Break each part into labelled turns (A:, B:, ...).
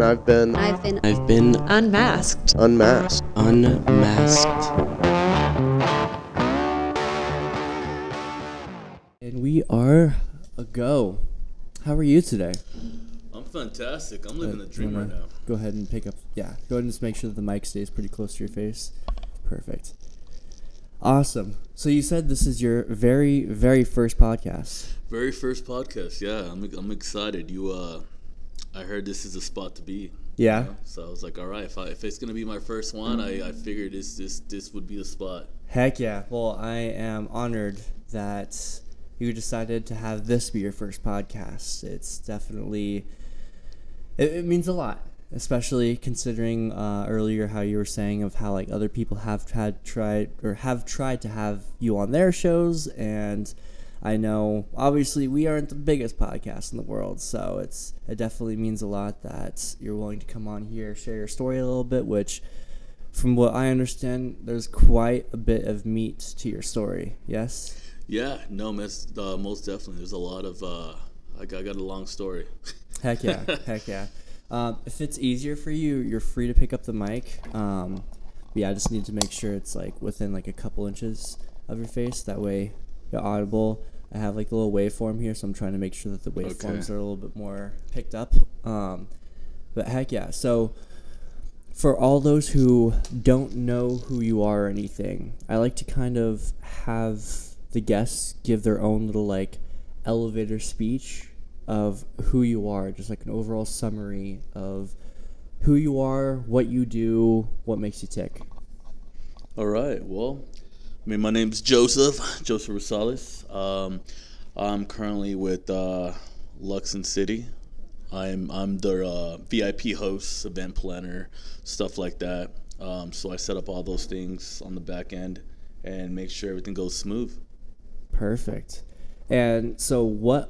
A: I've been
B: unmasked.
A: unmasked.
C: And we are a go. How are you today?
D: I'm fantastic. I'm living the dream right now.
C: Go ahead and pick up. Yeah, go ahead and just make sure that the mic stays pretty close to your face. Perfect. Awesome. So you said this is your very, very first podcast.
D: Very first podcast. Yeah, I'm excited. I heard this is a spot to be.
C: Yeah.
D: You know? So I was like, all right, if it's gonna be my first one, I figured this would be the spot.
C: Heck yeah. Well, I am honored that you decided to have this be your first podcast. It's definitely, it means a lot, especially considering earlier how you were saying of how like other people have tried to have you on their shows, and I know obviously we aren't the biggest podcast in the world, so it definitely means a lot that you're willing to come on here, share your story a little bit, which from what I understand, there's quite a bit of meat to your story. Yes?
D: Yeah, no, most definitely. There's a lot of I got a long story.
C: Heck yeah, heck yeah. If it's easier for you, you're free to pick up the mic. But yeah, I just need to make sure it's like within like a couple inches of your face. That way you're audible. I have like a little waveform here, so I'm trying to make sure that the waveforms are a little bit more picked up. But heck yeah. So for all those who don't know who you are or anything, I like to kind of have the guests give their own little like elevator speech of who you are, just like an overall summary of who you are, what you do, what makes you tick.
D: All right. Well, I mean, my name's Joseph Rosales. I'm currently with Luxon City. I'm their VIP host, event planner, stuff like that. So I set up all those things on the back end and make sure everything goes smooth.
C: Perfect. And so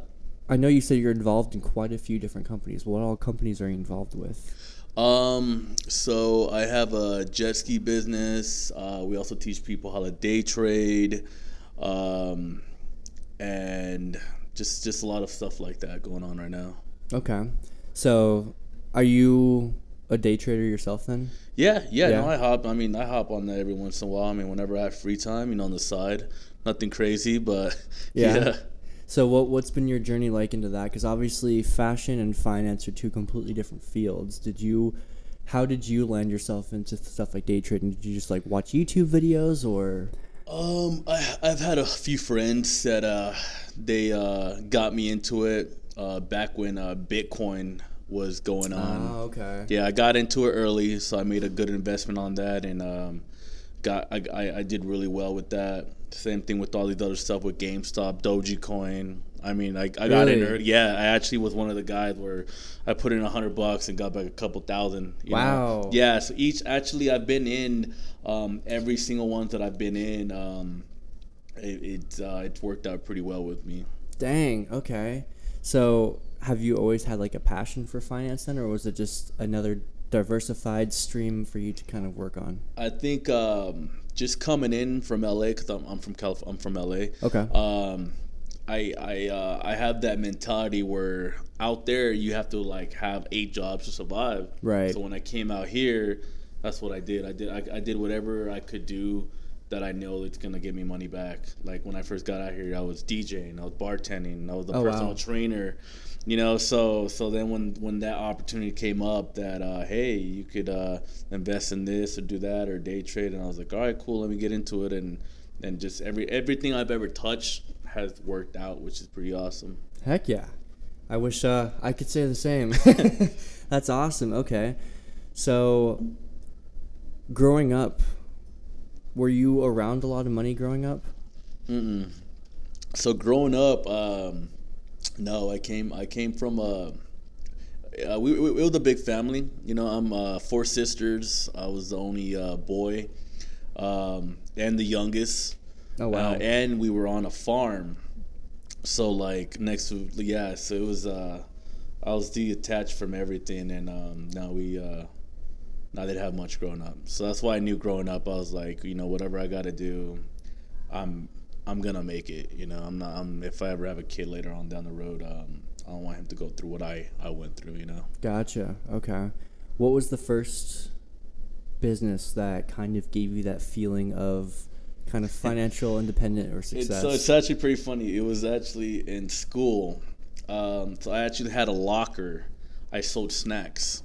C: I know you said you're involved in quite a few different companies. What all companies are you involved with?
D: So I have a jet ski business. We also teach people how to day trade, and just a lot of stuff like that going on right now.
C: Okay. So are you a day trader yourself then?
D: Yeah. No, I hop on that every once in a while. I mean, whenever I have free time, on the side. Nothing crazy, but yeah.
C: So what's been your journey like into that? Because obviously fashion and finance are two completely different fields. How did you land yourself into stuff like day trading? Did you just like watch YouTube videos or?
D: I've had a few friends that they got me into it back when Bitcoin was going on.
C: Oh, okay.
D: Yeah, I got into it early, so I made a good investment on that, and I did really well with that. Same thing with all these other stuff with GameStop, Dogecoin. I mean, I got in early. Yeah, I actually was one of the guys where I put in $100 and got back a couple thousand.
C: Wow.
D: Know? Yeah. So I've been in every single one that I've been in. It's worked out pretty well with me.
C: Dang. Okay. So have you always had like a passion for finance then, or was it just another diversified stream for you to kind of work on?
D: I think just coming in from LA, because I'm from California. I'm from LA.
C: Okay.
D: I have that mentality where out there you have to like have 8 jobs to survive.
C: Right.
D: So when I came out here, that's what I did. I did whatever I could do that I know it's gonna get me money back. Like when I first got out here, I was DJing, I was bartending, I was the personal trainer. So then when that opportunity came up that hey, you could invest in this or do that or day trade, and I was like, all right, cool, let me get into it, and just everything I've ever touched has worked out, which is pretty awesome.
C: Heck yeah. I wish I could say the same. That's awesome. Okay. So growing up, were you around a lot of money growing up?
D: So growing up, no, I came from we were a big family. I'm 4 sisters. I was the only boy, and the youngest.
C: Oh wow!
D: And we were on a farm, so like next to so it was I was detached from everything, and now I didn't have much growing up. So that's why I knew growing up I was like, whatever I got to do, I'm gonna make it. If I ever have a kid later on down the road, I don't want him to go through what I went through, you know.
C: Gotcha. Okay. What was the first business that kind of gave you that feeling of kind of financial independent or success?
D: It's actually pretty funny. It was actually in school. So I actually had a locker. I sold snacks.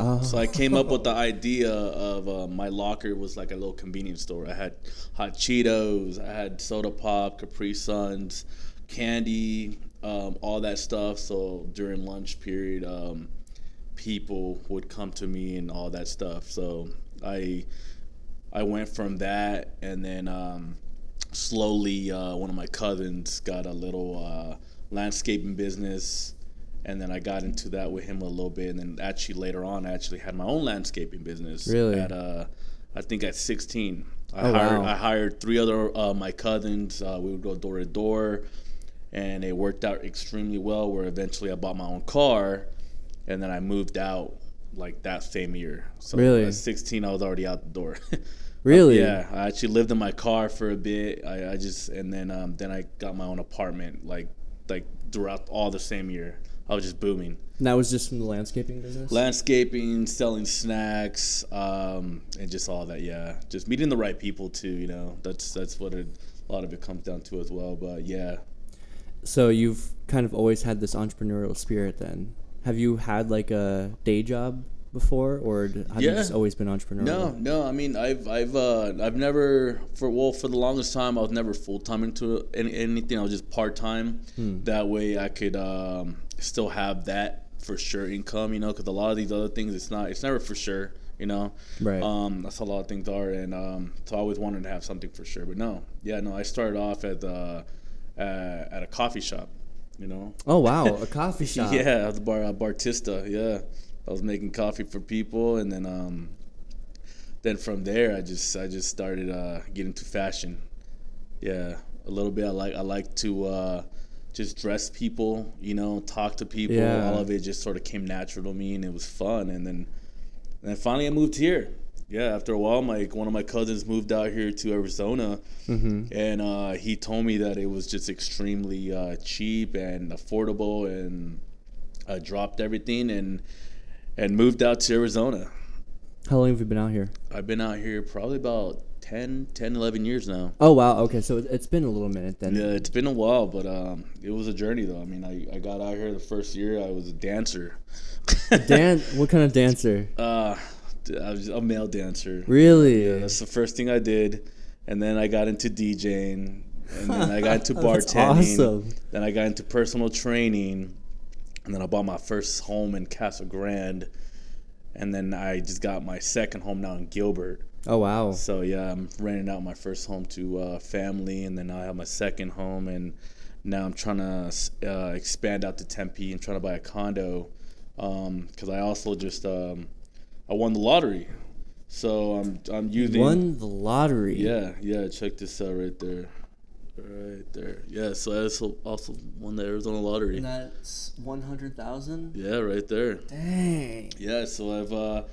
C: Oh.
D: So I came up with the idea of my locker was like a little convenience store. I had hot Cheetos, I had soda pop, Capri Suns, candy, all that stuff. So during lunch period, people would come to me and all that stuff. So I went from that, and then slowly one of my cousins got a little landscaping business. And then I got into that with him a little bit, and then actually later on, I actually had my own landscaping business.
C: Really?
D: I think at 16.
C: Wow.
D: I hired 3 other my cousins. We would go door to door, and it worked out extremely well. Where eventually I bought my own car, and then I moved out like that same year. So
C: really?
D: At 16, I was already out the door.
C: Really?
D: Yeah, I actually lived in my car for a bit. Then I got my own apartment like throughout all the same year. I was just booming.
C: And that was just from the landscaping business?
D: Landscaping, selling snacks, and just all that, yeah. Just meeting the right people too, you know. That's what a lot of it comes down to as well, but yeah.
C: So you've kind of always had this entrepreneurial spirit then. Have you had like a day job before, or have you just always been entrepreneurial?
D: No. I mean, I've never for the longest time I was never full time into anything. I was just part time. That way I could still have that for sure income, you know, because a lot of these other things it's never for sure, you know.
C: Right.
D: That's how a lot of things are, and so I always wanted to have something for sure. But I started off at a coffee shop, you know.
C: Oh wow, a coffee shop.
D: Yeah, I was a barista. Yeah. I was making coffee for people, and then from there I just started getting into fashion. Yeah, a little bit. I like to just dress people, you know, talk to people.
C: Yeah.
D: All of it just sort of came natural to me, and it was fun. And then finally I moved here. Yeah, after a while, one of my cousins moved out here to Arizona, and he told me that it was just extremely cheap and affordable, and I dropped everything and moved out to Arizona.
C: How long have you been out here?
D: I've been out here probably about 11 years now.
C: Oh, wow. Okay, so it's been a little minute then.
D: Yeah, it's been a while, but it was a journey, though. I mean, I got out here the first year. I was a dancer.
C: What kind of dancer?
D: I was a male dancer.
C: Really?
D: Yeah, that's the first thing I did. And then I got into DJing. And then I got into bartending.
C: That's awesome.
D: Then I got into personal training. And then I bought my first home in Casa Grande. And then I just got my second home now in Gilbert.
C: Oh, wow.
D: So, yeah, I'm renting out my first home to family. And then now I have my second home. And now I'm trying to expand out to Tempe and trying to buy a condo. Because I also just I won the lottery. So I'm using...
C: Won the lottery?
D: Yeah. Check this out right there. Right there. Yeah, so I also won the Arizona lottery.
C: And that's 100,000?
D: Yeah, right there.
C: Dang.
D: Yeah, so I've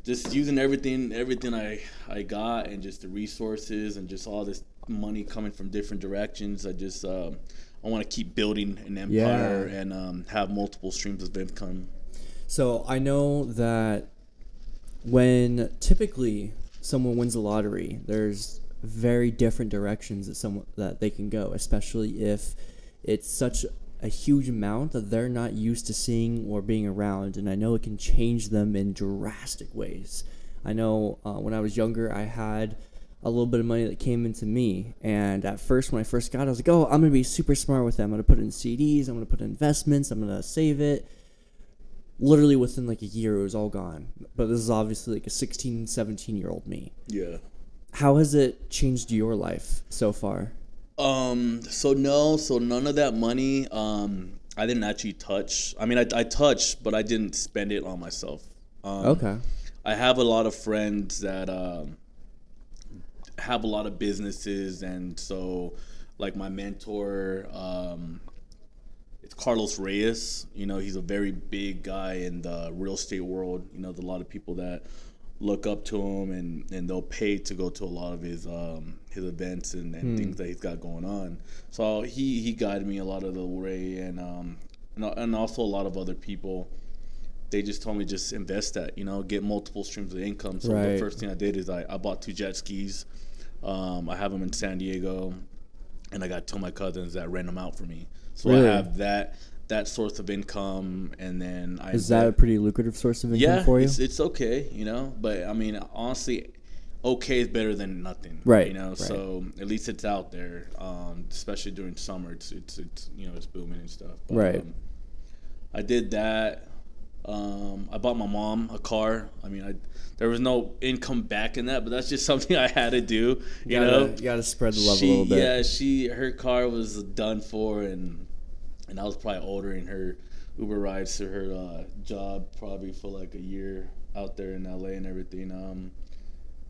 D: just using everything I got, and just the resources and just all this money coming from different directions. I just I want to keep building an empire and have multiple streams of income. So
C: I know that when typically someone wins the lottery, there's very different directions that they can go, especially if it's such a huge amount that they're not used to seeing or being around. And I know it can change them in drastic ways. I know when I was younger, I had a little bit of money that came into me, and at first, when I first got it, I was like, oh, I'm gonna be super smart with it. I'm gonna put it in CDs, I'm gonna put it in investments, I'm gonna save it. Literally within like a year, it was all gone. But this is obviously like a 16, 17-year-old me.
D: Yeah.
C: How has it changed your life so far?
D: So none of that money, I didn't actually touch. I mean, I touched, but I didn't spend it on myself.
C: Okay.
D: I have a lot of friends that have a lot of businesses, and so like my mentor, it's Carlos Reyes. You know, he's a very big guy in the real estate world. You know, there's a lot of people that look up to him, and they'll pay to go to a lot of his events and things that he's got going on. So he guided me a lot of the way, and and also a lot of other people, they just told me just invest that, get multiple streams of income. So the first thing I did is I bought 2 jet skis. I have them in San Diego, and I got 2 of my cousins that rent them out for me. So I have that source of income, and then
C: is that a pretty lucrative source of income for you?
D: Yeah, it's okay, but I mean, honestly, okay is better than nothing,
C: right?
D: So at least it's out there, especially during summer. It's it's booming and stuff. But,
C: right.
D: I did that. I bought my mom a car. I mean, there was no income back in that, but that's just something I had to do. You
C: gotta spread the love a little bit.
D: Yeah, her car was done for, and I was probably ordering her Uber rides to her job probably for like a year out there in LA and everything.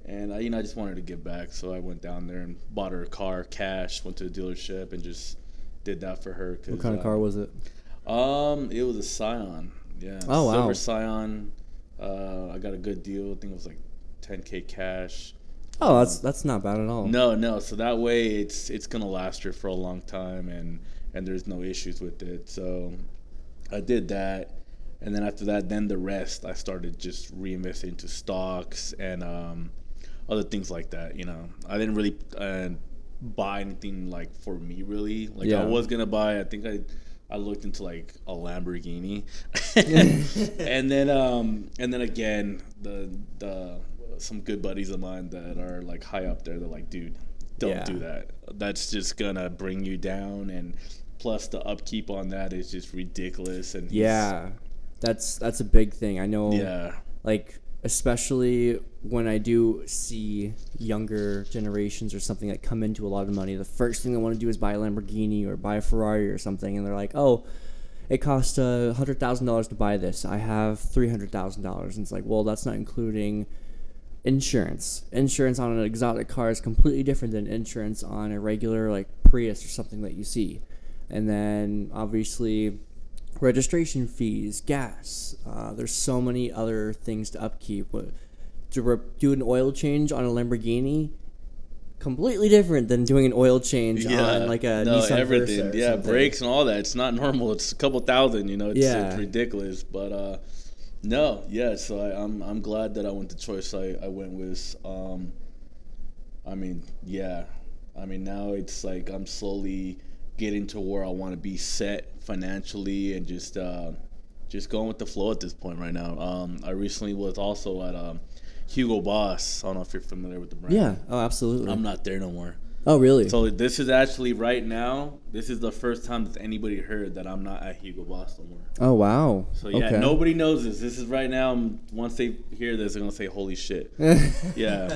D: And I just wanted to give back, so I went down there and bought her a car cash. Went to the dealership and just did that for her.
C: What kind of car was it?
D: It was a Scion. Yeah.
C: Oh, wow.
D: Silver Scion. I got a good deal. I think it was like $10K cash.
C: Oh, that's not bad at all.
D: No. So that way, it's gonna last her for a long time, and there's no issues with it. So I did that, and then after that, then the rest I started just reinvesting into stocks and other things like that. I didn't really buy anything like for me really. Like I was gonna buy. I think I looked into like a Lamborghini, and then again the some good buddies of mine that are like high up there. They're like, dude, don't do that. That's just gonna bring you down, and plus the upkeep on that is just ridiculous. And
C: that's a big thing. I know.
D: Yeah.
C: Like especially when I do see younger generations or something that come into a lot of money, the first thing they want to do is buy a Lamborghini or buy a Ferrari or something, and they're like, oh, it cost $100,000 to buy this. I have $300,000, and it's like, well, that's not including insurance. Insurance on an exotic car is completely different than insurance on a regular like Prius or something that you see. And then obviously registration fees, gas. There's so many other things to upkeep. To do an oil change on a Lamborghini, completely different than doing an oil change on like a Nissan
D: everything.
C: Versa.
D: Brakes and all that. It's not normal. It's a couple thousand. It's ridiculous. But so I'm glad that I went the choice I went with. Now it's like I'm slowly getting to where I want to be set financially, and just going with the flow at this point right now. I recently was also at Hugo Boss. I don't know if you're familiar with the brand.
C: Yeah. Oh, absolutely.
D: I'm not there no more.
C: Oh, really?
D: So this is actually right now. This is the first time that anybody heard that I'm not at Hugo Boss no more.
C: Oh, wow.
D: So nobody knows this. This is right now. Once they hear this, they're gonna say, "Holy shit!" Yeah.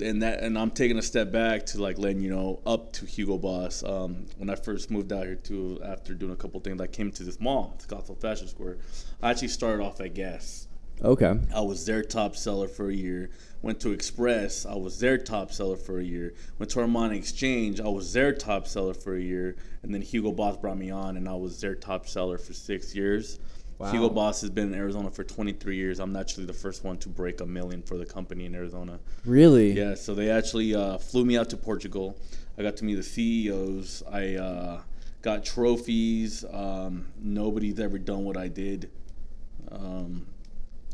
D: And I'm taking a step back to like letting you know up to Hugo Boss. When I first moved out here too, after doing a couple things, I came to this mall, Scottsdale Fashion Square. I actually started off at Guess.
C: Okay.
D: I was their top seller for a year. Went to Express. I was their top seller for a year. Went to Armani Exchange. I was their top seller for a year. And then Hugo Boss brought me on, and I was their top seller for 6 years. Wow. Hugo Boss has been in Arizona for 23 years. I'm actually the first one to break $1 million for the company in Arizona.
C: Really?
D: Yeah, so they actually flew me out to Portugal. I got to meet the CEOs. I got trophies. Nobody's ever done what I did.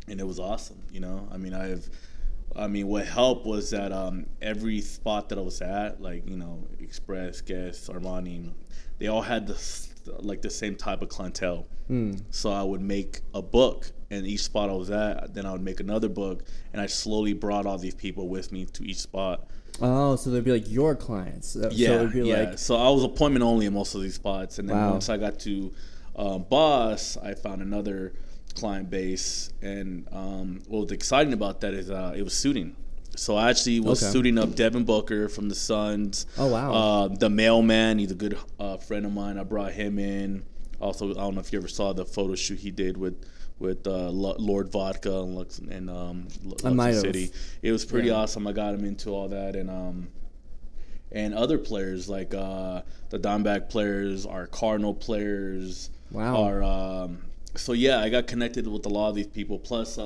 D: And it was awesome, what helped was that every spot that I was at, like, Express, Guess, Armani, they all had the same type of clientele. So I would make a book, and each spot I was at, then I would make another book, and I slowly brought all these people with me to each spot.
C: Oh, so they'd be like your clients. So it'd be like...
D: So I was appointment only in most of these spots, and then once I got to Boss, I found another client base, and what was exciting about that is it was suiting. So I actually was suiting up Devin Booker from the Suns.
C: Oh, wow.
D: The mailman, he's a good friend of mine. I brought him in. Also, I don't know if you ever saw the photo shoot he did with Lord Vodka and Luxury City. It was pretty awesome. I got him into all that, and other players like the Diamondback players, our Cardinal players.
C: Wow.
D: I got connected with a lot of these people, plus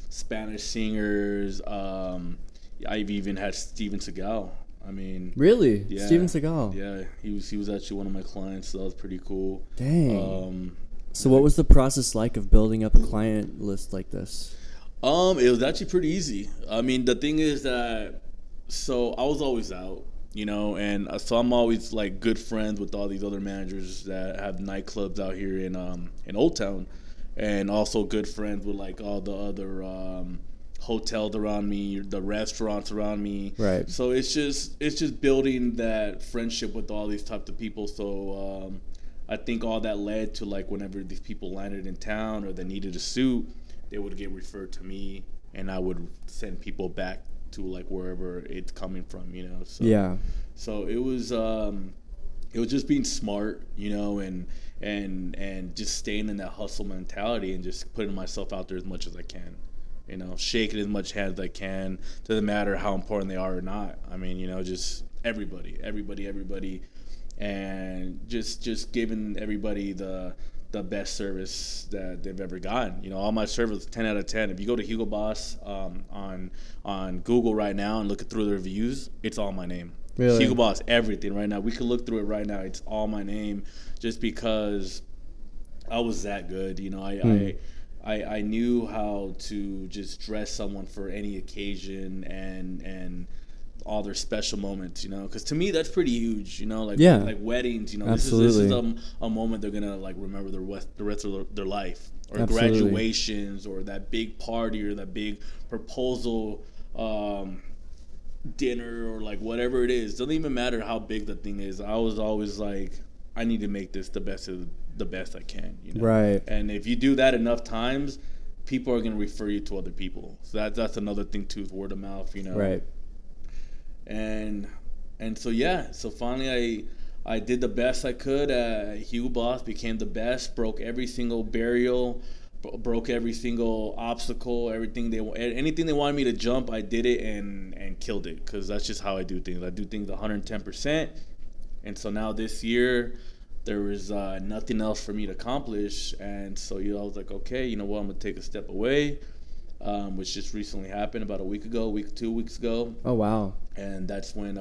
D: Spanish singers. I've even had Steven Seagal I mean,
C: really,
D: yeah,
C: Steven Seagal.
D: Yeah, he was actually one of my clients, so that was pretty cool.
C: Dang. So what was the process like of building up a client list like this?
D: It was actually pretty easy. I mean, the thing is that, so I was always out, and so I'm always like good friends with all these other managers that have nightclubs out here in Old Town, and also good friends with like all the other hotels around me, the restaurants around me.
C: Right.
D: So it's just building that friendship with all these types of people. So I think all that led to like whenever these people landed in town or they needed a suit, they would get referred to me, and I would send people back to like wherever it's coming from, So
C: yeah.
D: So it was just being smart, and just staying in that hustle mentality and just putting myself out there as much as I can. Shaking as much hands as I can. Doesn't matter how important they are or not. I mean, just everybody, and just giving everybody the best service that they've ever gotten. All my service 10 out of 10. If you go to Hugo Boss on Google right now and look through the reviews, it's all my name.
C: Really?
D: Hugo Boss, everything right now. We can look through it right now. It's all my name, just because I was that good. I knew how to just dress someone for any occasion and all their special moments, because to me that's pretty huge, like weddings,
C: Absolutely.
D: this is a moment they're gonna like remember the rest of their life, or
C: Absolutely.
D: graduations, or that big party, or that big proposal dinner, or like whatever it is. Doesn't even matter how big the thing is. I was always like, I need to make this the best I can,
C: Right.
D: And if you do that enough times, people are going to refer you to other people. So that's another thing too, is word of mouth,
C: Right.
D: And so finally I did the best I could at Hugo Boss, became the best, broke every single barrier, broke every single obstacle, anything they wanted me to jump, I did it and killed it, because that's just how I do things. I do things 110%. And so now this year, there was nothing else for me to accomplish, and so I was like, okay, I'm gonna take a step away, which just recently happened about 2 weeks ago.
C: Oh wow!
D: And that's when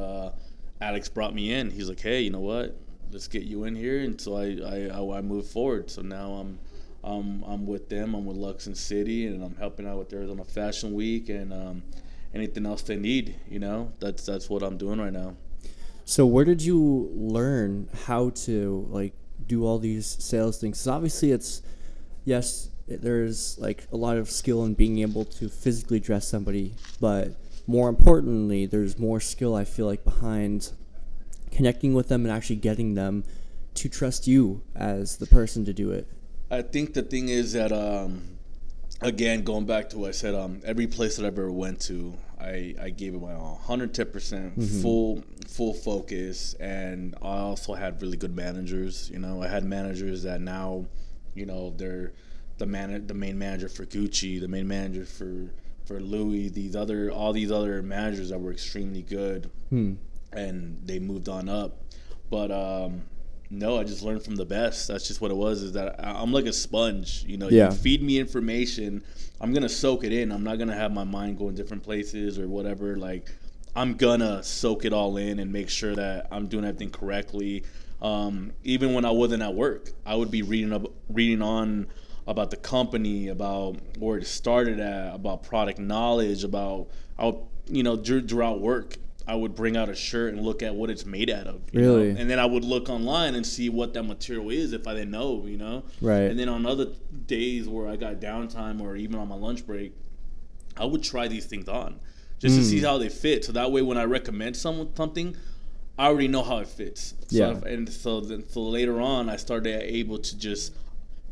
D: Alex brought me in. He's like, hey, you know what? Let's get you in here, and so I moved forward. So now I'm with them. I'm with Lux and City, and I'm helping out with Arizona Fashion Week, and anything else they need. That's what I'm doing right now.
C: So where did you learn how to like do all these sales things? Because obviously there's like a lot of skill in being able to physically dress somebody, but more importantly, there's more skill, I feel like, behind connecting with them and actually getting them to trust you as the person to do it.
D: I think the thing is that, again, going back to what I said, every place that I've ever went to, I gave it my all, 110%, full focus, and I also had really good managers. I had managers that now, they're the main manager for Gucci, the main manager for Louis, all these other managers that were extremely good, and they moved on up. But no, I just learned from the best. That's just what it was. Is that I'm like a sponge. You feed me information, I'm gonna soak it in. I'm not gonna have my mind go in different places or whatever. Like, I'm gonna soak it all in and make sure that I'm doing everything correctly. Even when I wasn't at work, I would be reading on about the company, about where it started at, about product knowledge, throughout work, I would bring out a shirt and look at what it's made out of.
C: Really?
D: And then I would look online and see what that material is if I didn't know,
C: Right.
D: And then on other days where I got downtime or even on my lunch break, I would try these things on just to see how they fit. So that way when I recommend something, I already know how it fits. So so later on, I started able to just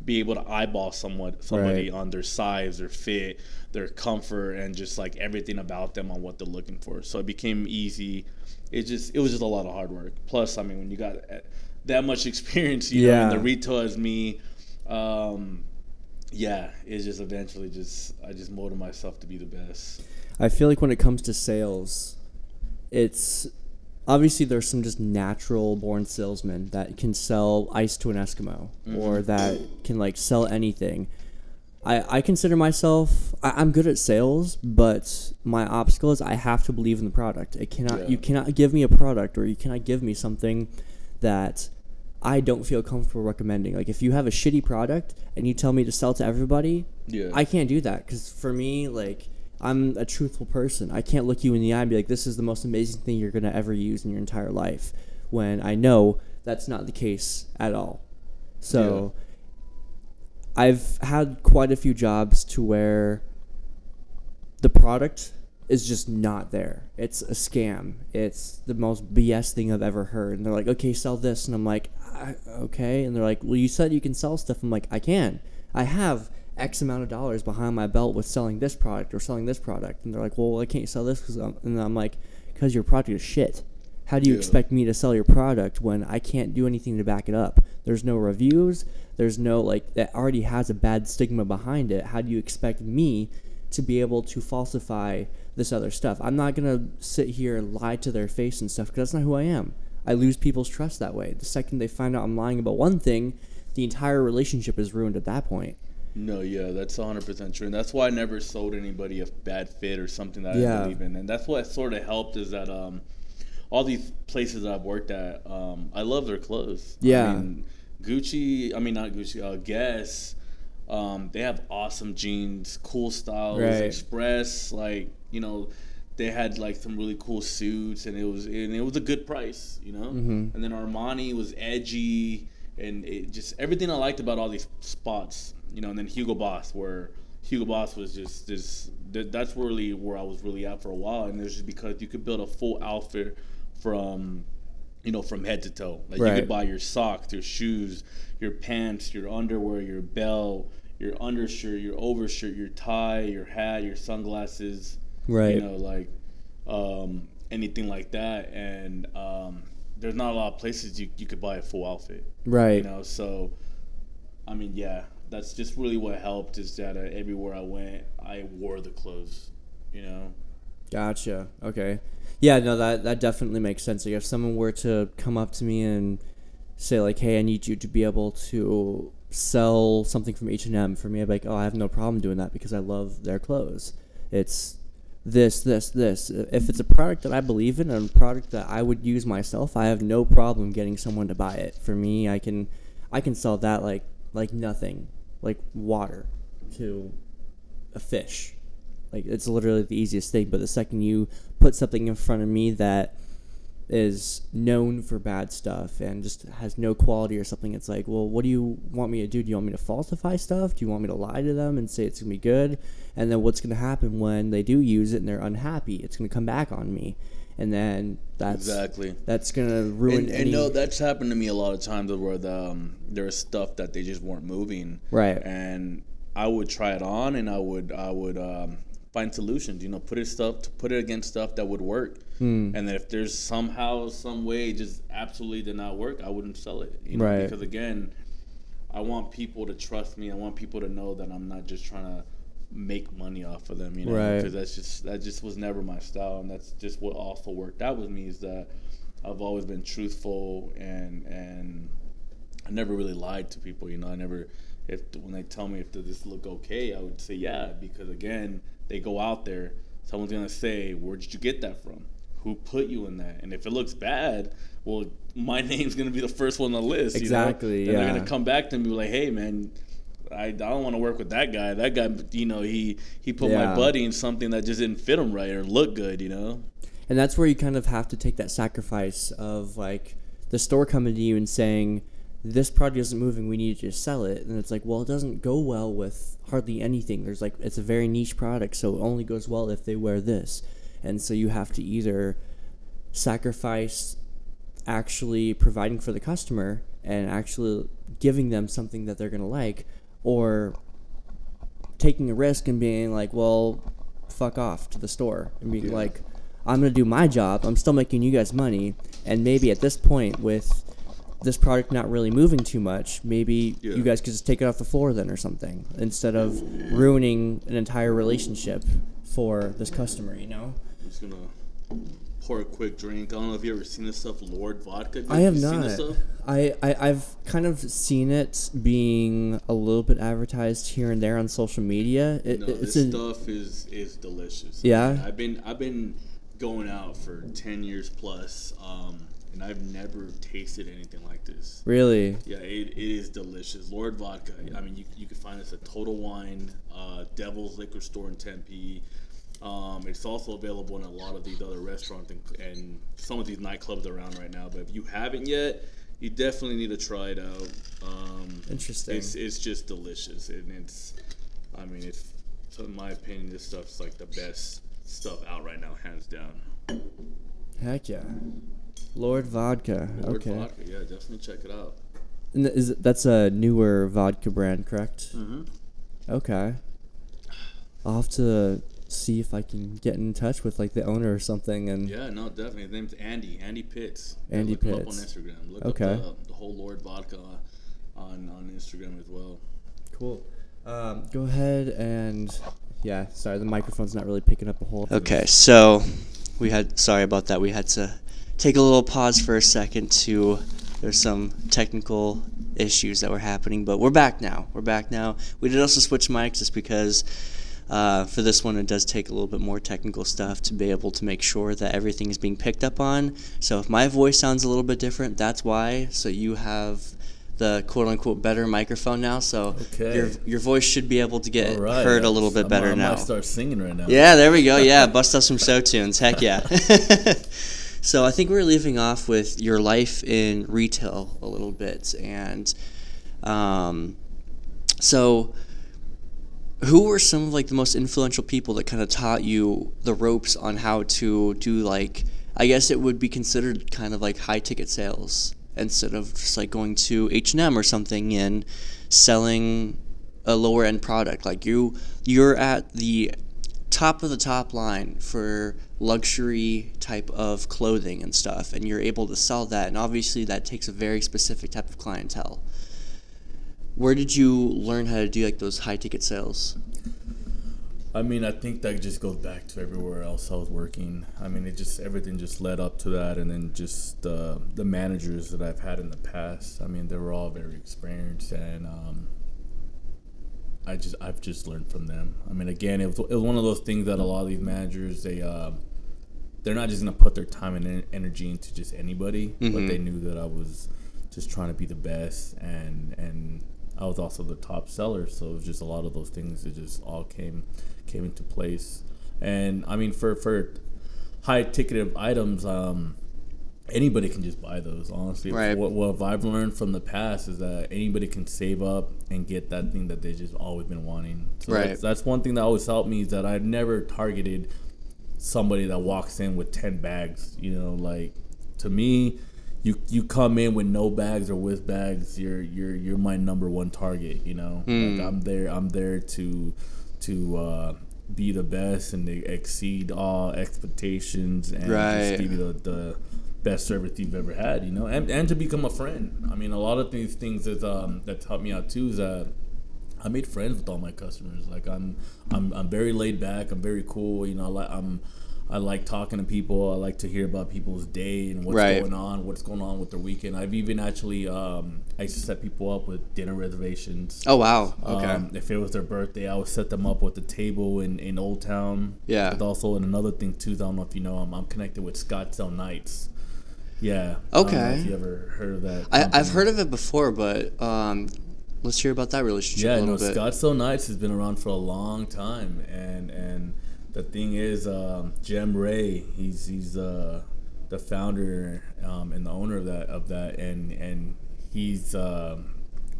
D: be able to eyeball somebody on their size, their fit, their comfort, and just like everything about them on what they're looking for. So it became easy. It was just a lot of hard work. Plus, I mean, when you got that much experience, in the retail as me, it's just eventually I just molded myself to be the best.
C: I feel like when it comes to sales, it's obviously there's some just natural born salesmen that can sell ice to an Eskimo or that can like sell anything. I consider myself, I'm good at sales, but my obstacle is I have to believe in the product. You cannot give me a product, or you cannot give me something that I don't feel comfortable recommending. Like, if you have a shitty product and you tell me to sell to everybody, I can't do that. Because for me, like, I'm a truthful person. I can't look you in the eye and be like, this is the most amazing thing you're going to ever use in your entire life, when I know that's not the case at all. So I've had quite a few jobs to where the product is just not there. It's a scam. It's the most BS thing I've ever heard. And they're like, okay, sell this. And I'm like, okay. And they're like, well, you said you can sell stuff. I'm like, I can. I have X amount of dollars behind my belt with selling this product or selling this product. And they're like, well, I can't sell this. And I'm like, because your product is shit. How do you expect me to sell your product when I can't do anything to back it up? There's no reviews. There's no, like, that already has a bad stigma behind it. How do you expect me to be able to falsify this other stuff? I'm not going to sit here and lie to their face and stuff, because that's not who I am. I lose people's trust that way. The second they find out I'm lying about one thing, the entire relationship is ruined at that point.
D: No, that's 100% true. And that's why I never sold anybody a bad fit or something that I believe in. And that's what sort of helped, is that all these places that I've worked at, I love their clothes.
C: Yeah.
D: I mean, Guess, they have awesome jeans, cool styles, Express, like, you know, they had like some really cool suits, and it was a good price, you know. And then Armani was edgy, and it just, everything I liked about all these spots, you know. And then Hugo Boss was just this. That's really where I was really at for a while, and it was just because you could build a full outfit from head to toe. Like, you could buy your socks, your shoes, your pants, your underwear, your belt, your undershirt, your overshirt, your tie, your hat, your sunglasses. You know, like anything like that. And there's not a lot of places you could buy a full outfit. You know, so I mean, that's just really what helped, is that everywhere I went, I wore the clothes. You know.
C: Gotcha. Okay. Yeah, no, that definitely makes sense. Like, if someone were to come up to me and say, like, hey, I need you to be able to sell something from H&M for me, I'd be like, oh, I have no problem doing that, because I love their clothes. It's this. If it's a product that I believe in, and a product that I would use myself, I have no problem getting someone to buy it. For me, I can sell that like nothing, like water to a fish. Like, it's literally the easiest thing. But the second you put something in front of me that is known for bad stuff and just has no quality or something, it's like, well, what do you want me to do? Do you want me to falsify stuff? Do you want me to lie to them and say it's going to be good? And then what's going to happen when they do use it and they're unhappy? It's going to come back on me. And then that's going to ruin
D: and no, that's happened to me a lot of times, where there was stuff that they just weren't moving. And I would try it on, and I would find solutions, you know, put it against stuff that would work. And then if there's somehow, some way, just absolutely did not work, I wouldn't sell it, you know. Because again, I want people to trust me. I want people to know that I'm not just trying to make money off of them, you know. Because that just was never my style. And that's just what also worked out with me, is that I've always been truthful, and I never really lied to people, you know. When they tell me if this look okay, I would say because again, they go out there, someone's gonna say, where did you get that from? Who put you in that? And if it looks bad, well, my name's gonna be the first one on the list.
C: Exactly.
D: You know? They're gonna come back to me and be like, hey man, I don't want to work with that guy. That guy, you know, he put my buddy in something that just didn't fit him right or look good, you know.
C: And that's where you kind of have to take that sacrifice of, like, the store coming to you and saying, this product isn't moving, we need you to sell it. And it's like, well, it doesn't go well with hardly anything. There's, like, it's a very niche product, so it only goes well if they wear this. And so you have to either sacrifice actually providing for the customer and actually giving them something that they're going to like, or taking a risk and being like, well, fuck off to the store, and being like, I'm going to do my job, I'm still making you guys money, and maybe at this point, with this product not really moving too much, maybe you guys could just take it off the floor then or something, instead of ruining an entire relationship for this customer, you know?
D: I'm just gonna pour a quick drink. I don't know if you ever seen this stuff, Lord Vodka.
C: I have
D: you
C: not.
D: Seen this stuff?
C: I've kind of seen it being a little bit advertised here and there on social media.
D: This stuff is delicious.
C: Yeah.
D: I mean, I've been going out for 10 years plus, and I've never tasted anything like this.
C: Really?
D: Yeah, it is delicious. Lord Vodka. I mean, you can find this at Total Wine, Devil's Liquor Store in Tempe. It's also available in a lot of these other restaurants and some of these nightclubs around right now. But if you haven't yet, you definitely need to try it out.
C: Interesting.
D: It's just delicious, and so in my opinion, this stuff's like the best stuff out right now, hands down.
C: Heck yeah, Lord Vodka.
D: Lord Vodka, yeah, definitely check it out.
C: And that's a newer vodka brand, correct?
D: Mm-hmm.
C: Okay. I'll have to see if I can get in touch with like the owner or something. And
D: yeah, no, definitely. His name's Andy Pitts.
C: Andy
D: Look
C: Pitts.
D: him up on Instagram. Look up the whole Lord Vodka on Instagram as well.
C: Cool. Go ahead and sorry, the microphone's not really picking up a whole.
A: Okay, so sorry about that. We had to take a little pause for a second there's some technical issues that were happening, but we're back now. We did also switch mics just because for this one it does take a little bit more technical stuff to be able to make sure that everything is being picked up on. So if my voice sounds a little bit different, that's why. So you have the quote-unquote better microphone now, so your voice should be able to get heard a little bit better now.
D: I might start singing right now.
A: Yeah, there we go. Yeah, bust out some show tunes. Heck yeah. So I think we're leaving off with your life in retail a little bit, and so who were some of like the most influential people that kind of taught you the ropes on how to do, like, I guess it would be considered kind of like high ticket sales, instead of just like going to H&M or something and selling a lower end product? Like you're at the top of the top line for luxury type of clothing and stuff, and you're able to sell that, and obviously that takes a very specific type of clientele. Where did you learn how to do like those high ticket sales?
B: I mean, I think that just goes back to everywhere else I was working. I mean, everything just led up to that, and then just the managers that I've had in the past. I mean, they were all very experienced, and I've just learned from them. I mean, again, it was one of those things that a lot of these managers, they're not just gonna put their time and energy into just anybody, but they knew that I was just trying to be the best, and I was also the top seller, so it was just a lot of those things that just all came into place. And I mean, for high ticketed items, anybody can just buy those, honestly.
A: Right.
B: What I've learned from the past is that anybody can save up and get that thing that they just always been wanting. So
A: right.
B: That's one thing that always helped me, is that I've never targeted somebody that walks in with 10 bags. You know, like, to me, you come in with no bags or with bags, you're my number one target. You know, like I'm there to be the best and to exceed all expectations and just give you the best service you've ever had. You know, and to become a friend. I mean, a lot of these things that's helped me out too is that I made friends with all my customers. Like I'm very laid back. I'm very cool. You know, I like talking to people. I like to hear about people's day and what's going on with their weekend. I've even actually I used to set people up with dinner reservations.
A: Oh wow! Okay.
B: If it was their birthday, I would set them up with a table in Old Town.
A: Yeah.
B: But also, and another thing too, I don't know if you know, I'm connected with Scottsdale Nights. Yeah.
A: Okay.
B: I don't know if you ever heard of that.
A: I've heard of it before, but let's hear about that relationship a little bit.
B: Scottsdale Nights has been around for a long time, and the thing is, Jem Ray, he's the founder and the owner of that, and he's the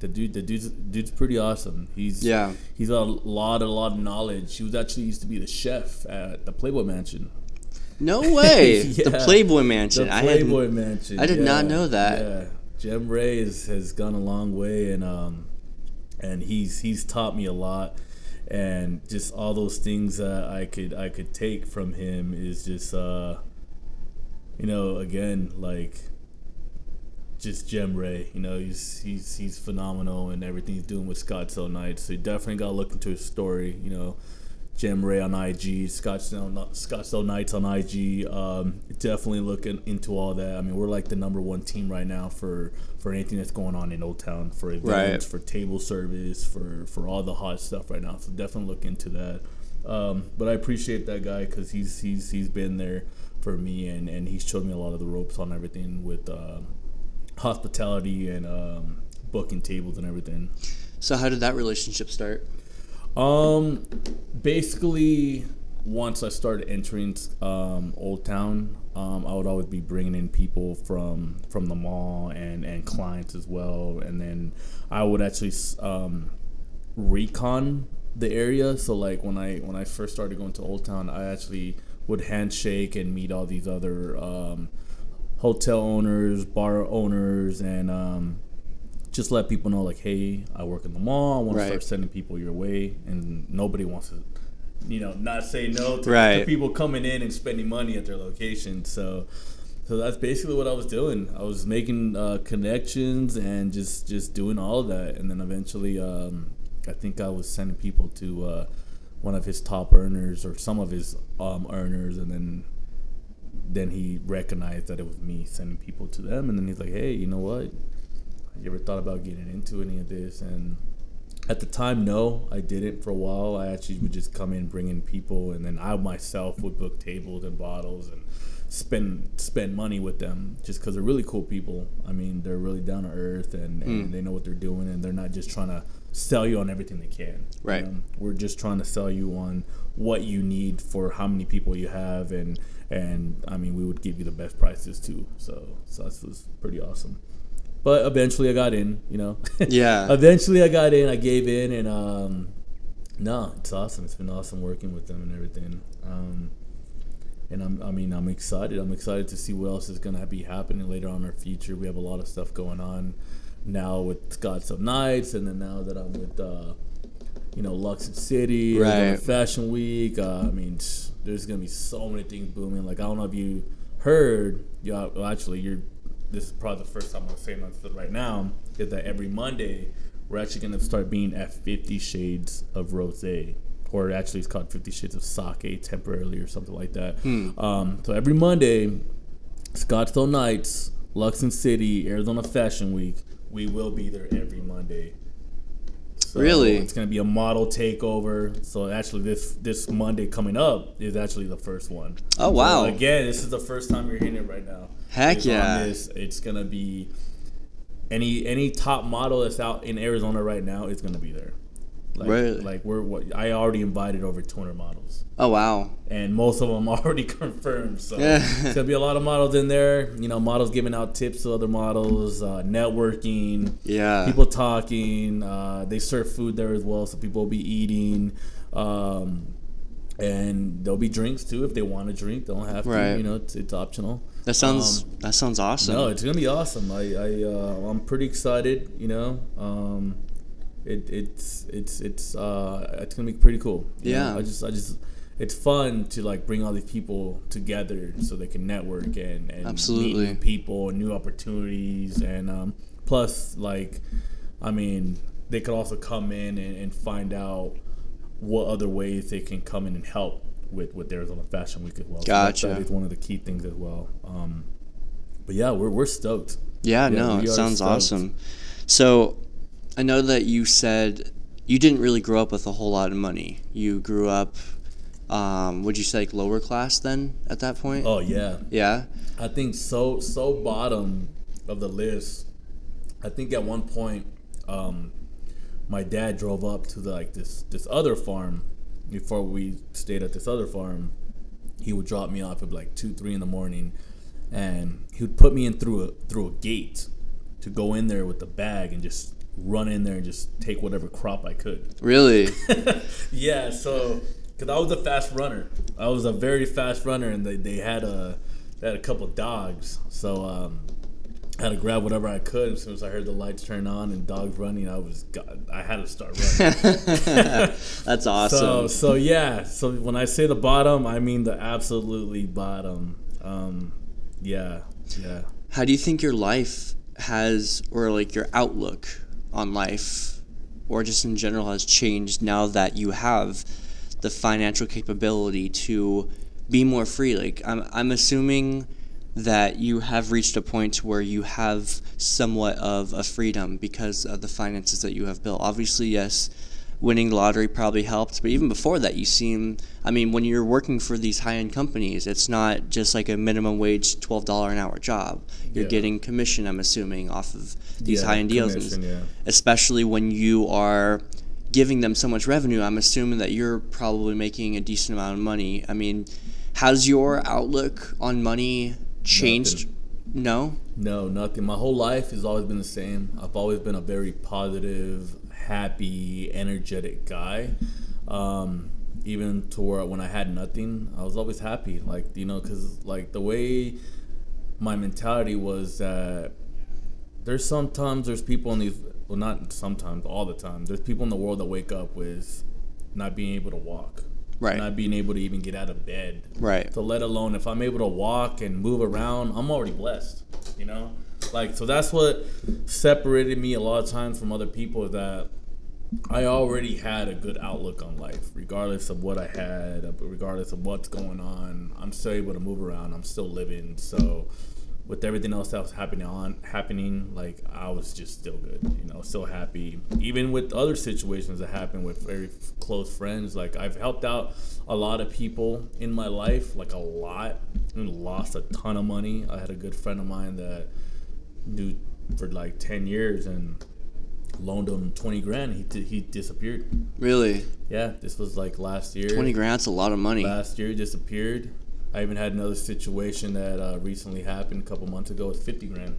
B: dude's pretty awesome. He's a lot of knowledge. He used to be the chef at the Playboy Mansion.
A: No way.
B: Yeah.
A: The Playboy Mansion.
B: The Playboy Mansion.
A: I did not know that.
B: Yeah, Jem Ray has gone a long way, and he's taught me a lot. And just all those things that I could take from him is just again, like, just Jem Ray. You know, he's phenomenal, and everything he's doing with Scottsdale Nights. So you definitely gotta look into his story. You know, Jim Ray on IG, Scottsdale Knights on IG. Definitely looking into all that. I mean, we're like the number one team right now for anything that's going on in Old Town, for events, for table service, for all the hot stuff right now. So definitely look into that. But I appreciate that guy because he's been there for me, and he's showed me a lot of the ropes on everything with hospitality and booking tables and everything.
A: So how did that relationship start?
B: Basically, once I started entering Old Town, I would always be bringing in people from the mall and clients as well, and then I would actually recon the area. So like when I first started going to Old Town, I actually would handshake and meet all these other hotel owners, bar owners, and just let people know, like, hey, I work in the mall. I want to start sending people your way. And nobody wants to, not say no to people coming in and spending money at their location. So that's basically what I was doing. I was making connections and just doing all of that. And then eventually, I think I was sending people to one of his top earners or some of his earners. And then he recognized that it was me sending people to them. And then he's like, hey, you know what? You ever thought about getting into any of this? And at the time, no, I didn't for a while. I actually would just come in, bring in people, and then I myself would book tables and bottles and spend money with them just because they're really cool people. I mean, they're really down to earth and they know what they're doing, and they're not just trying to sell you on everything they can.
A: Right.
B: We're just trying to sell you on what you need for how many people you have, and I mean, we would give you the best prices too. So that was pretty awesome. But eventually I got in, Yeah. Eventually I got in, I gave in, and no, it's awesome. It's been awesome working with them and everything. And I'm excited. I'm excited to see what else is going to be happening later on in our future. We have a lot of stuff going on now with Scottsdale Knights, and then now that I'm with, Luxon City, Fashion Week. There's going to be so many things booming. Like, I don't know if you heard, this is probably the first time I'm saying that right now, is that every Monday we're actually going to start being at 50 Shades of Rosé, or actually it's called 50 Shades of Sake temporarily or something like that. So every Monday, Scottsdale Knights, Luxon City, Arizona Fashion Week, we will be there every Monday. So
A: really?
B: It's going to be a model takeover. So actually this Monday coming up is actually the first one.
A: Oh, wow.
B: So again, this is the first time you're hearing it right now.
A: Heck yeah.
B: It's going to be any top model that's out in Arizona right now is going to be there. I already invited over 200 models.
A: Oh, wow.
B: And most of them already confirmed. So it's going to be a lot of models in there. Models giving out tips to other models, networking, people talking. They serve food there as well, so people will be eating. And there'll be drinks too if they want to drink. They don't have to. It's optional.
A: That sounds awesome.
B: No, it's gonna be awesome. I'm pretty excited. It's gonna be pretty cool. I just it's fun to like bring all these people together so they can network and
A: absolutely
B: meet new people and new opportunities, and plus they could also come in and find out what other ways they can come in and help with Arizona Fashion Week as well.
A: Gotcha.
B: So that is one of the key things as well. But yeah, we're stoked.
A: It sounds awesome. So I know that you said you didn't really grow up with a whole lot of money. You grew up, would you say like lower class then at that point?
B: Oh yeah.
A: Yeah.
B: I think so bottom of the list. I think at one point, my dad drove up to this other farm. Before we stayed at this other farm, he would drop me off at like 2-3 in the morning, and he would put me in through a gate to go in there with the bag and just run in there and just take whatever crop I could.
A: Really?
B: Yeah. So, because I was a fast runner, I was a very fast runner, and they had a couple dogs, so I had to grab whatever I could. As soon as I heard the lights turn on and dogs running, I had to start running.
A: That's awesome.
B: So yeah. So when I say the bottom, I mean the absolutely bottom. Yeah.
A: How do you think your life has, or like your outlook on life, or just in general, has changed now that you have the financial capability to be more free? Like, I'm assuming that you have reached a point where you have somewhat of a freedom because of the finances that you have built. Obviously, yes, winning the lottery probably helped, but even before that, you seem, I mean, when you're working for these high-end companies, it's not just like a minimum wage $12 an hour job. You're getting commission, I'm assuming, off of these high-end deals. Especially when you are giving them so much revenue, I'm assuming that you're probably making a decent amount of money. I mean, has your outlook on money changed?
B: Nothing. No, nothing. My whole life has always been the same. I've always been a very positive, happy, energetic guy. Even to where when I had nothing, I was always happy. Like, you know, because like the way my mentality was that there's people in these, well, not sometimes, all the time, there's people in the world that wake up with not being able to walk.
A: Right.
B: Not being able to even get out of bed.
A: Right.
B: So let alone if I'm able to walk and move around, I'm already blessed, you know? Like, so that's what separated me a lot of times from other people, is that I already had a good outlook on life, regardless of what I had, regardless of what's going on. I'm still able to move around. I'm still living. So with everything else that was happening, like, I was just still good, you know, still happy. Even with other situations that happened with very close friends, like, I've helped out a lot of people in my life, like a lot, and lost a ton of money. I had a good friend of mine that knew for like 10 years and loaned him 20 grand. He disappeared.
A: Really?
B: Yeah, this was like last year.
A: 20 grand's a lot of money.
B: Last year, he disappeared. I even had another situation that recently happened a couple months ago with 50 grand.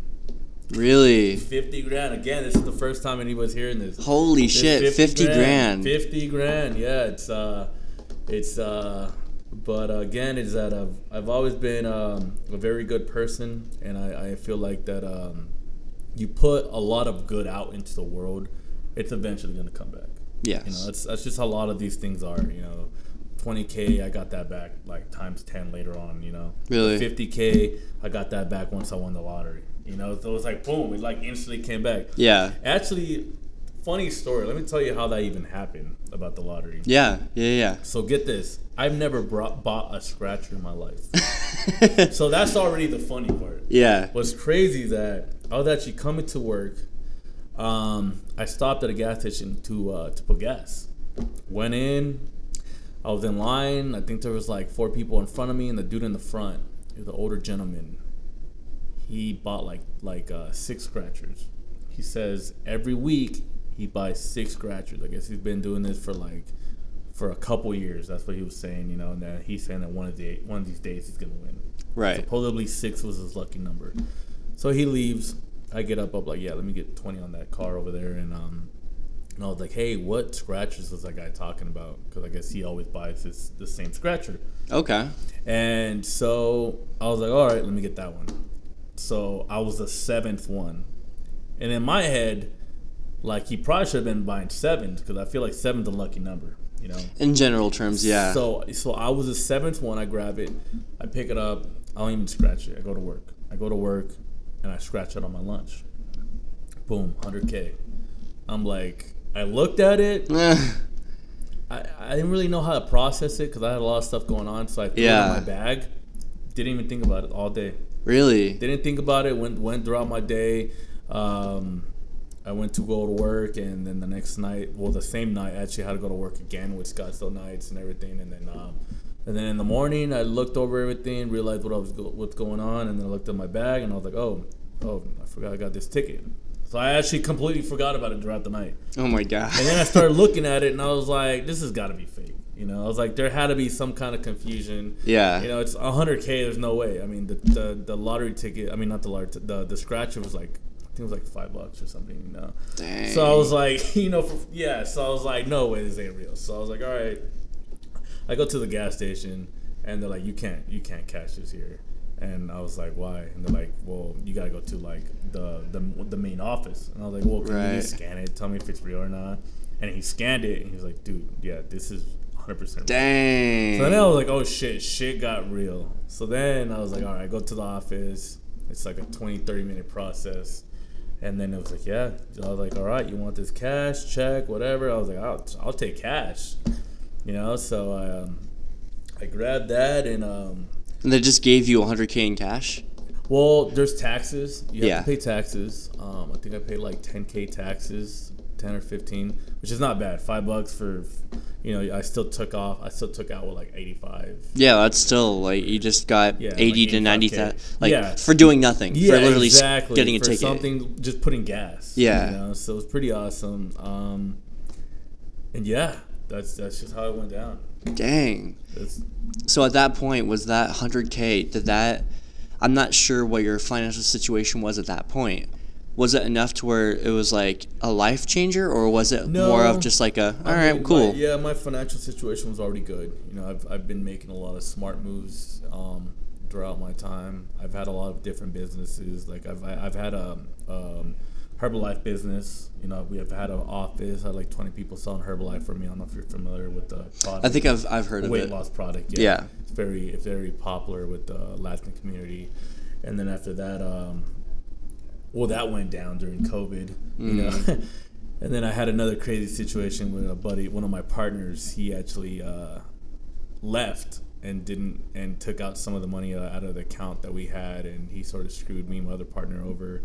A: Really?
B: 50 grand. Again, this is the first time anybody's hearing this.
A: Holy shit, 50 grand.
B: 50 grand, yeah. But again, it's that I've always been a very good person, and I feel like that you put a lot of good out into the world, it's eventually going to come back.
A: Yes.
B: You know, that's just how a lot of these things are, you know. 20K, I got that back like times 10 later on, you know.
A: Really?
B: 50K, I got that back once I won the lottery. You know, so it was like boom, it like instantly came back.
A: Yeah.
B: Actually, funny story. Let me tell you how that even happened about the lottery.
A: Yeah.
B: So get this. I've never bought a scratcher in my life. So that's already the funny part.
A: Yeah.
B: What's crazy is that I was actually coming to work. I stopped at a gas station to put gas. Went in. I was in line. I think there was like 4 people in front of me, and the dude in the front, he was an older gentleman. He bought like 6 scratchers. He says every week he buys 6 scratchers. I guess he's been doing this for a couple years. That's what he was saying, you know. And that he's saying that one of these days he's gonna win.
A: Right.
B: Supposedly 6 was his lucky number. So he leaves. I get up. I'm like, yeah, let me get 20 on that car over there, and I was like, hey, what scratchers was that guy talking about? Because I guess he always buys the same scratcher.
A: Okay.
B: And so I was like, all right, let me get that one. So I was the 7th one. And in my head, like, he probably should have been buying 7s, because I feel like 7's a lucky number, you know?
A: In general terms, yeah.
B: So I was the 7th one. I grab it. I pick it up. I don't even scratch it. I go to work, and I scratch it on my lunch. Boom, 100K. I'm like, I looked at it. I didn't really know how to process it because I had a lot of stuff going on. So I threw it in my bag. Didn't even think about it all day.
A: Really?
B: Didn't think about it. Went throughout my day. I went to go to work, and then the next night, well, the same night, I actually had to go to work again, which got still nights and everything. And then in the morning, I looked over everything, realized what's going on, and then I looked at my bag, and I was like, oh, I forgot I got this ticket. So I actually completely forgot about it throughout the night.
A: Oh my God.
B: And then I started looking at it, and I was like, this has got to be fake. You know, I was like, there had to be some kind of confusion.
A: Yeah.
B: You know, it's 100K. There's no way. I mean, the lottery ticket. I mean, not the lottery. The scratcher was like, I think it was like $5 or something. You know.
A: Dang.
B: So I was like, you know, So I was like, no way, this ain't real. So I was like, all right. I go to the gas station, and they're like, you can't cash this here. And I was like, why? And they're like, well, you gotta go to like the main office. And I was like, well, can you scan it? Tell me if it's real or not. And he scanned it, and he was like, dude, yeah, this is 100% real.
A: Dang.
B: So then I was like, oh shit got real. So then I was like, all right, go to the office. It's like a 20-30 minute process. And then it was like, yeah. I was like, all right, you want this cash, check, whatever? I was like, I'll take cash. You know, so I grabbed that and
A: And they just gave you 100K in cash.
B: well, there's taxes. You have
A: Yeah.
B: to pay taxes. I think I paid like 10K taxes, 10 or 15, which is not bad. $5 for, you know, I still took out with like 85.
A: Yeah, that's still like you just got
B: Yeah,
A: 80
B: like
A: to 90
B: 85K.
A: like
B: Yeah.
A: for doing nothing,
B: Yeah,
A: for literally
B: exactly.
A: getting a
B: for
A: ticket.
B: something, just putting gas.
A: Yeah.
B: You know, so it's pretty awesome. And yeah, that's just how it went down.
A: Dang.
B: It's,
A: So at that point, was that 100K? I'm not sure what your financial situation was at that point. Was it enough to where it was like a life changer, or was it
B: No.
A: more of just like all right, cool?
B: My financial situation was already good. You know, I've been making a lot of smart moves throughout my time. I've had a lot of different businesses. Like I've had a Herbalife business. You know, we have had an office. I had like 20 people selling Herbalife for me. I don't know if you're familiar with the product.
A: I think I've heard of
B: weight
A: it.
B: loss product.
A: Yeah.
B: It's very popular with the Latin community. And then after that, well, that went down during COVID. You know, and then I had another crazy situation with a buddy. One of my partners, he actually left and took out some of the money out of the account that we had, and he sort of screwed me and my other partner over.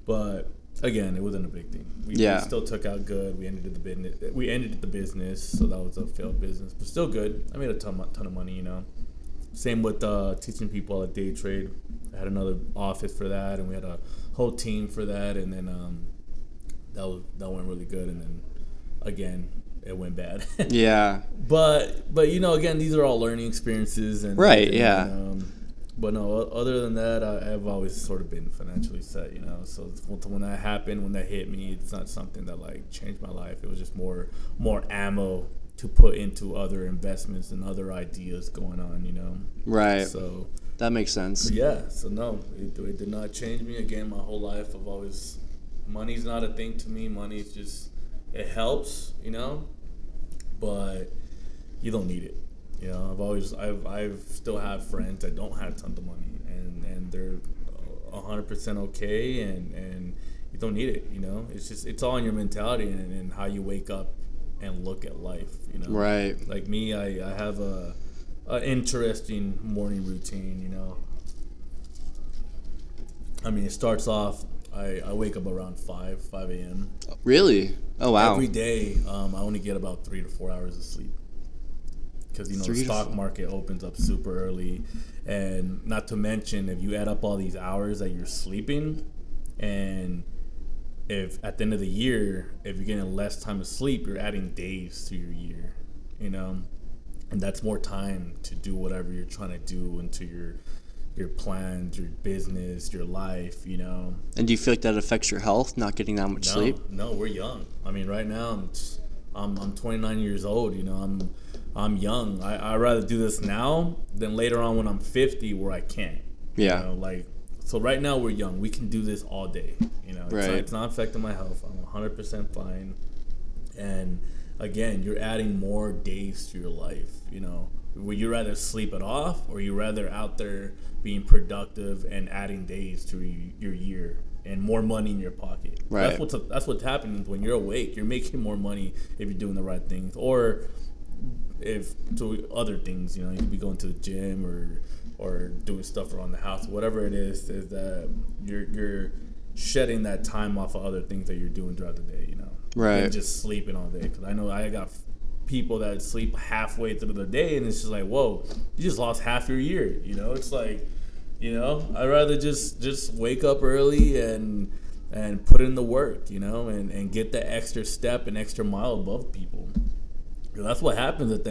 B: But again, it wasn't a big thing. We still took out good. We ended the business, so that was a failed business, but still good. I made a ton of money, you know. Same with teaching people how to day trade. I had another office for that, and we had a whole team for that, and then that went really good, and then again it went bad.
A: Yeah.
B: But you know, again, these are all learning experiences, and
A: Right,
B: and,
A: yeah.
B: But no, other than that, I've always sort of been financially set, you know. So when that happened, when that hit me, it's not something that like changed my life. It was just more ammo to put into other investments and other ideas going on, you know.
A: Right.
B: So
A: That makes sense.
B: yeah. So no, it did not change me. Again, my whole life, money's not a thing to me. Money's just, it helps, you know, but you don't need it. You know, I've still have friends that don't have tons of money, and they're 100% okay, and you don't need it. You know, it's all in your mentality and how you wake up and look at life. You know,
A: Right.
B: Like me, I have a interesting morning routine. You know, I mean, it starts off. I wake up around 5 a.m.
A: Really? Oh wow.
B: Every day. I only get about 3 to 4 hours of sleep. Because, you know, the stock market opens up super early. And not to mention, if you add up all these hours that you're sleeping, and if at the end of the year, if you're getting less time to sleep, you're adding days to your year, you know? And that's more time to do whatever you're trying to do into your plans, your business, your life, you know?
A: And do you feel like that affects your health, not getting that much sleep?
B: No, we're young. I mean, right now, I'm 29 years old, you know? I'm young. I'd rather do this now than later on when I'm 50 where I can't.
A: Yeah.
B: You know, like, so right now we're young. We can do this all day. You know, it's not affecting my health. I'm 100% fine. And again, you're adding more days to your life. You know, would you rather sleep it off, or you rather out there being productive and adding days to your year and more money in your pocket?
A: Right.
B: That's what's happening when you're awake. You're making more money if you're doing the right things, or if to other things, you know, you could be going to the gym or doing stuff around the house, whatever it is that you're shedding that time off of other things that you're doing throughout the day, you know,
A: Right.
B: and just sleeping all day. Because I know I got people that sleep halfway through the day, and it's just like, whoa, you just lost half your year, you know. It's like, you know, I'd rather just wake up early and put in the work, you know, and get the extra step and extra mile above people. That's what happens at the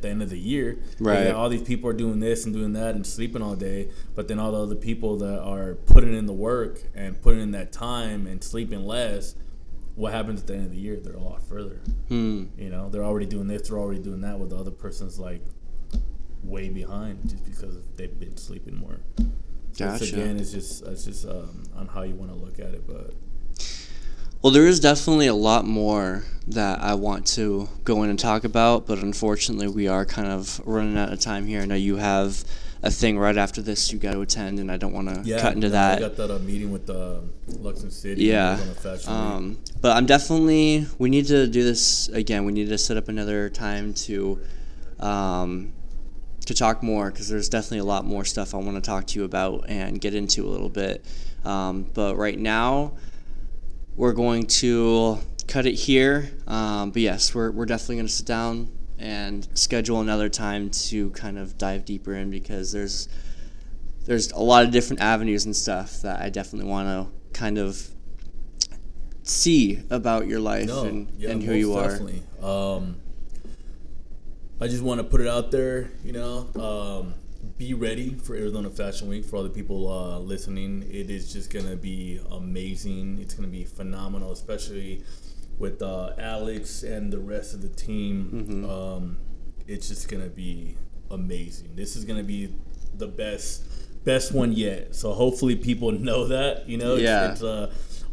B: end of the year.
A: Right.
B: You know, all these people are doing this and doing that and sleeping all day, but then all the other people that are putting in the work and putting in that time and sleeping less, what happens at the end of the year? They're a lot further. You know, they're already doing this, they're already doing that, with the other person's like way behind just because they've been sleeping more.
A: Gotcha.
B: So again, it's just on how you want to look at it, but.
A: Well, there is definitely a lot more that I want to go in and talk about, but unfortunately we are kind of running out of time here. I know you have a thing right after this you got to attend, and I don't want to cut into that.
B: I got that meeting with Luxon City.
A: Yeah.
B: On a fashion week.
A: But we need to do this again. We need to set up another time to to talk more, because there's definitely a lot more stuff I want to talk to you about and get into a little bit. But right now, we're going to cut it here. But yes, we're definitely going to sit down and schedule another time to kind of dive deeper in, because there's a lot of different avenues and stuff that I definitely want to kind of see about your life and who you are.
B: Definitely. I just want to put it out there, be ready for Arizona Fashion Week. For all the people listening, it is just going to be amazing. It's going to be phenomenal, especially with Alex and the rest of the team.
A: Mm-hmm.
B: It's just going to be amazing. This is going to be the best one yet. So hopefully people know that,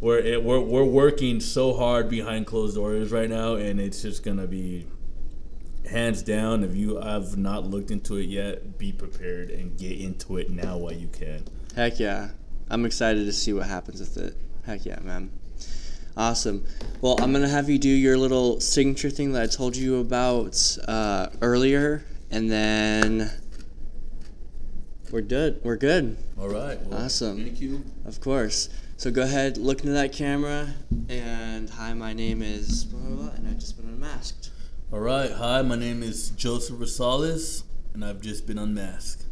B: we're working so hard behind closed doors right now, and it's just going to be hands down. If you have not looked into it yet, be prepared and get into it now while you can.
A: Heck yeah. I'm excited to see what happens with it. Heck yeah, man. Awesome. Well, I'm going to have you do your little signature thing that I told you about earlier, and then we're good.
B: All right. Well,
A: awesome.
B: Thank you.
A: Of course. So go ahead, look into that camera, and hi, my name is blah, blah, blah, and I've just been unmasked.
B: All right. Hi, my name is Joseph Rosales, and I've just been unmasked.